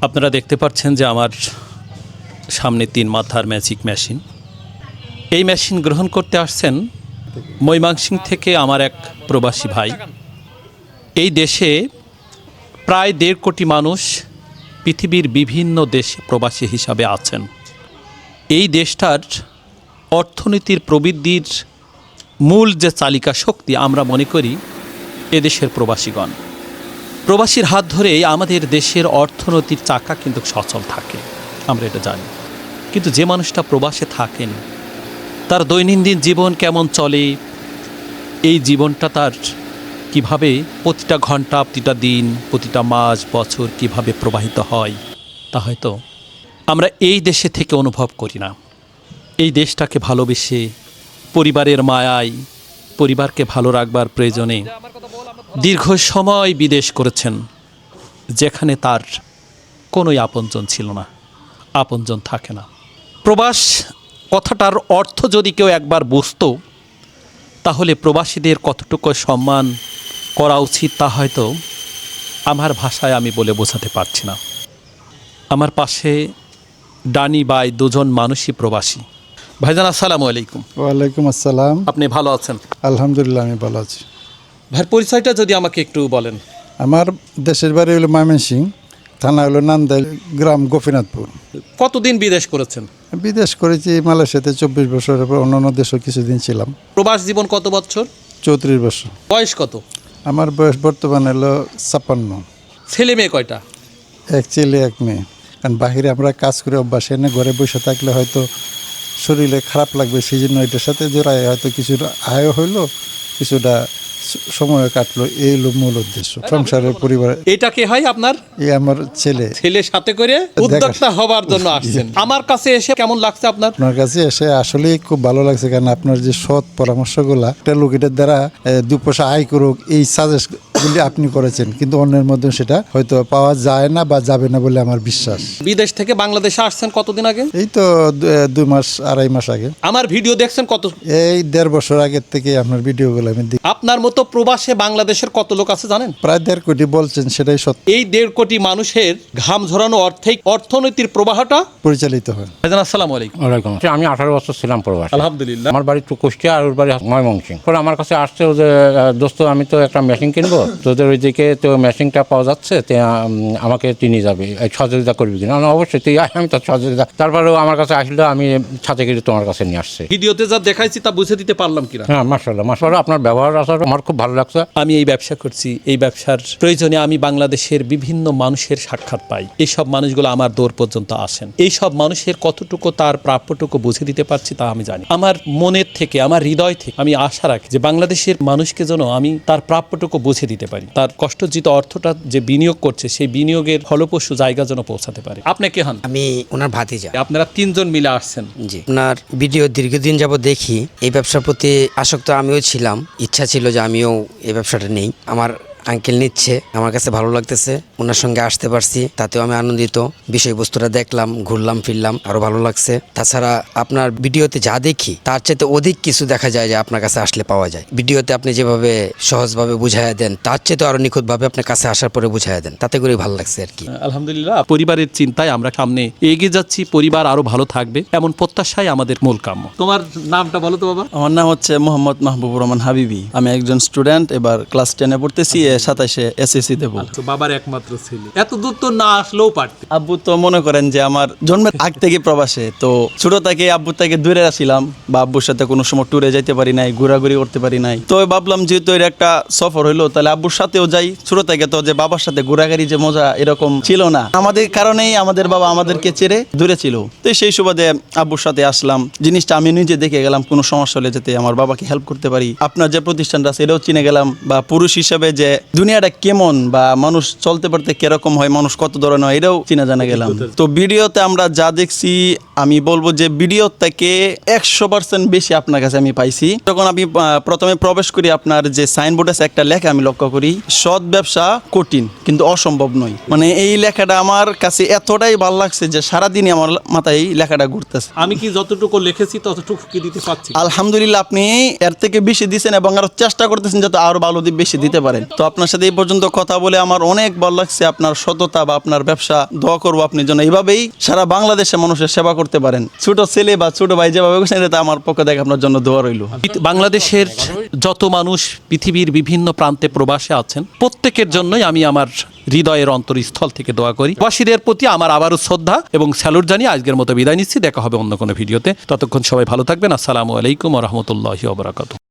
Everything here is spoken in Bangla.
আপনারা দেখতে পাচ্ছেন যে আমার সামনে 3 মাথার ম্যাজিক মেশিন। এই মেশিন গ্রহণ করতে আসছেন ময়মনসিংহ থেকে আমার এক প্রবাসী ভাই। এই দেশে প্রায় 1.5 কোটি মানুষ পৃথিবীর বিভিন্ন দেশে প্রবাসী হিসাবে আছেন। এই দেশটার অর্থনীতির প্রবৃদ্ধির মূল যে চালিকা শক্তি আমরা মনে করি এদেশের প্রবাসীগণ। প্রবাসীর হাত ধরেই আমাদের দেশের অর্থনীতির চাকা কিন্তু সচল থাকে, আমরা এটা জানি। কিন্তু যে মানুষটা প্রবাসে থাকেন তার দৈনন্দিন জীবন কেমন চলে, এই জীবনটা তার কিভাবে প্রতিটা ঘন্টা, প্রতিটা দিন, প্রতিটা মাস, বছর কিভাবে প্রবাহিত হয় তা হয়তো আমরা এই দেশে থেকে অনুভব করি না। এই দেশটাকে ভালোবেসে পরিবারের মায়ায় পরিবারকে ভালো রাখবার প্রয়োজনে দীর্ঘ সময় বিদেশ করেছেন, যেখানে তার কোনোই আপনজন ছিল না, আপনজন থাকে না। প্রবাস কথাটার অর্থ যদি কেউ একবার বুঝতো তাহলে প্রবাসীদের কতটুকু সম্মান করা উচিত তা হয়তো আমার ভাষায় আমি বলে বোঝাতে পারছি না। আমার পাশে ডানি বাই 2 জন মানুষই প্রবাসী। ভাইজান আসসালামু আলাইকুম। ওয়ালাইকুম আসসালাম। আপনি ভালো আছেন? আলহামদুলিল্লাহ, আমি ভালো আছি। ভাইয়ের পরিচয়টা যদি আমাকে একটু বলেন। আমার দেশের বাড়ি হলো ময়মনসিংহ, থানা হলো নান্দাইল, গ্রাম গোপীনাথপুর। কতদিন বিদেশ করেছেন? বিদেশ করেছি মালয়েশিয়াতে 24 বছরের পর অন্যান্য দেশেও কিছুদিন ছিলাম। প্রবাস জীবন কত বছর? 34 বছর। বয়স কত? আমার বয়স বর্তমানে হলো 56। ছেলে মেয়ে কয়টা? এক ছেলে এক মেয়ে। কারণ বাহিরে আমরা কাজ করে অভ্যাস, এনে ঘরে বসে থাকলে হয়তো শরীরে খারাপ লাগবে, সেই জন্য এটার সাথে জোড়ায় হয়তো কিছুটা আয়ও হইলো, কিছুটা সময় কাটলো। এই হলো মূল উদ্দেশ্য সংসারের পরিবার। এটা কে হয় আপনার? এই আমার ছেলে। ছেলের সাথে করে উদ্যোক্তা হবার জন্য আসছেন। আমার কাছে এসে কেমন লাগছে আপনার? আপনার কাছে এসে আসলেই খুব ভালো লাগছে, কারণ আপনার যে সৎ পরামর্শগুলা, একটা লোক এটার দ্বারা 2 পয়সা আয় করুক এই সাজেস্টগুলি আপনি করেছেন, কিন্তু অন্যের মধ্যে সেটা হয়তো পাওয়া যায় না বা যাবে না বলে আমার বিশ্বাস। বিদেশ থেকে বাংলাদেশে আসছেন কতদিন আগে? এই তো 2 মাস 2.5 মাস আগে। আমার ভিডিও দেখছেন কত? এই 1.5 বছর আগের থেকে আপনার ভিডিওগুলো আমি দেখি। আপনার মতো প্রবাসে বাংলাদেশের কত লোক আছে জানেন? প্রায় 1.5 কোটি বলছেন, সেটাই সত্য। এই 1.5 কোটি মানুষের ঘাম ঝরানো অর্থনীতির প্রবাহটা পরিচালিত হয়। ভাইজান আসসালামু আলাইকুম। ওয়ালাইকুম। আমি 18 বছর ছিলাম প্রবাসী। আলহামদুলিল্লাহ। আমার বাড়ি কুষ্টিয়া আর ওর বাড়ি ময়মনসিংহ। পরে আমার কাছে আসছে যে দোস্ত আমি তো একটা মেশিন কিনবো, তোদের ওইদিকে তো মেশিনটা পাওয়া যাচ্ছে, আমাকে তিনি যাবে, সহযোগিতা করবি কিনা? অবশ্যই তুই আয়, আমি তো সহযোগিতা। তারপরেও আমার কাছে আসলে আমি ছাতে করে তোমার কাছে নিয়ে আসছি। ভিডিওতে যা দেখাইছি তা বুঝে দিতে পারলাম কিনা? হ্যাঁ, মাশাআল্লাহ আপনার ব্যবহার আসার আমার খুব ভালো লাগছে। আমি এই ব্যবসা করছি, এই ব্যবসার প্রয়োজনে আমি বাংলাদেশের বিভিন্ন মানুষের সাক্ষাৎ পাই। এইসব মানুষগুলো আমার দৌর পর্যন্ত আসেন। এইসব মানুষের কতটুকু তার প্রাপ্যটুকু বুঝে দিতে পারছি তা আমি জানি। আমার মনের থেকে, আমার হৃদয় থেকে আমি আশা রাখি যে বাংলাদেশের মানুষকে যেন আমি তার প্রাপ্যটুকু বুঝে দিতে পারি, তার কষ্টজিত অর্থটা যে বিনিয়োগ করছে সেই বিনিয়োগের ফলপ্রসূ জায়গা যেন পৌঁছাতে পারে। আপনি কে হন? আমি ওনার ভাতিজা। আপনারা 3 জন মিলে আসছেন? জি। ওনার ভিডিও দীর্ঘদিন যাবত দেখি। এই ব্যবসার প্রতি আসক্ত আমিও ছিলাম, ইচ্ছা ছিল যে আমিও এই ব্যবসাটা নেই। আমার আঙ্কেল নিচ্ছে, আমার কাছে ভালো লাগতেছে, ওনার সঙ্গে আসতে পারছি, তাতেও আমি আনন্দিত। বিষয়বস্তুটা দেখলাম, ঘুরলাম ফিরলাম, আরো ভালো লাগছে। তাছাড়া আপনার ভিডিওতে যা দেখি তার চাইতে অধিক কিছু দেখা যায় যে আপনার কাছে আসলে পাওয়া যায়। ভিডিওতে আপনি যেভাবে সহজভাবে বুঝাইয়া দেন তার চাইতে আরো নিখুঁতভাবে আপনার কাছে আসার পরে বুঝাইয়া দেন, তাতে করে ভালো লাগছে আর কি। আলহামদুলিল্লাহ, পরিবারের চিন্তায় আমরা সামনে এগিয়ে যাচ্ছি, পরিবার আরো ভালো থাকবে এমন প্রত্যাশাই আমাদের মূল কাম্য। তোমার নামটা বলো তো বাবা। আমার নাম হচ্ছে মোহাম্মদ মাহবুবুর রহমান হাবিবি। আমি একজন স্টুডেন্ট, এবার ক্লাস 10-এ পড়তেছি, 27-এ এসএসসি দেব। বাবার একমাত্র ছেলে, এত দূর তো না আসলেও পারতে। আব্বু তো মনে করেন যে আমার জন্মের আগ থেকে প্রবাসে, তো ছোট থেকে আব্বু থেকে দূরে আসছিলাম, বা আব্বুর সাথে কোনো সময় ট্যুরে যাইতে পারি নাই, ঘোরাঘুরি করতে পারি নাই। তো ভাবলাম যেহেতু এর একটা সফর হইলো তাহলে আব্বুর সাথেও যাই। ছোট থেকে তো যে বাবার সাথে ঘোরাঘুরি যে মজা এরকম ছিল না, আমাদের কারণেই আমাদের বাবা আমাদেরকে ছেড়ে দূরে ছিল। তো সেই সুবাদে আব্বুর সাথে আসলাম, জিনিসটা আমি নিজে দেখে গেলাম, কোনো সমস্যা হলে যাতে আমার বাবাকে হেল্প করতে পারি। আপনার যে প্রতিষ্ঠানটা আছে এটাও চিনে গেলাম, বা পুরুষ হিসেবে যে দুনিয়াটা কেমন বা মানুষ চলতে পারতে কিরকম হয়, মানুষ কত ধরনের হয়, এটাও চিনা জানা গেলাম। তো ভিডিওতে আমরা যা দেখছি আমি বলবো যে ভিডিও থেকে 100% বেশি আপনার কাছে আমি পাইছি। যখন আমি প্রথমে প্রবেশ করি, আপনার যে সাইনবোর্ড আছে একটা লেখা আমি লক্ষ্য করি, সৎ ব্যবসা কঠিন কিন্তু অসম্ভব নয়। মানে এই লেখাটা আমার কাছে এতটাই ভালো লাগছে যে সারাদিনই আমার মাথায় এই লেখাটা ঘুরতেছে। আমি কি যতটুকু লিখেছি ততটুকু কি দিতে পারছি? আলহামদুলিল্লাহ, আপনি এর থেকে বেশি দিচ্ছেন এবং আরো চেষ্টা করতেছেন যাতে আরো ভালো বেশি দিতে পারেন। তো আপনার সাথে এই পর্যন্ত কথা বলে আমার অনেক ভালো লাগছে। আপনার সততা বা আপনার ব্যবসা, দোয়া করবো আপনি যেন এইভাবেই সারা বাংলাদেশে মানুষের সেবা করতে পারেন। ছোট ছেলে বা ছোট ভাই যেভাবে করছেন, এটা আমার পক্ষ থেকে আপনার জন্য দোয়া রইল। বাংলাদেশের যত মানুষ পৃথিবীর বিভিন্ন প্রান্তে প্রবাসে আছেন, প্রত্যেকের জন্যই আমি আমার হৃদয়ের অন্তরস্থল থেকে দোয়া করি। প্রবাসীদের প্রতি আমার আবারও শ্রদ্ধা এবং স্যালুট জানিয়ে আজকের মতো বিদায় নিচ্ছি। দেখা হবে অন্য কোনো ভিডিওতে। ততক্ষণ সবাই ভালো থাকবেন। আসসালামু আলাইকুম ওয়া রাহমাতুল্লাহি ওয়া বারাকাতুহু।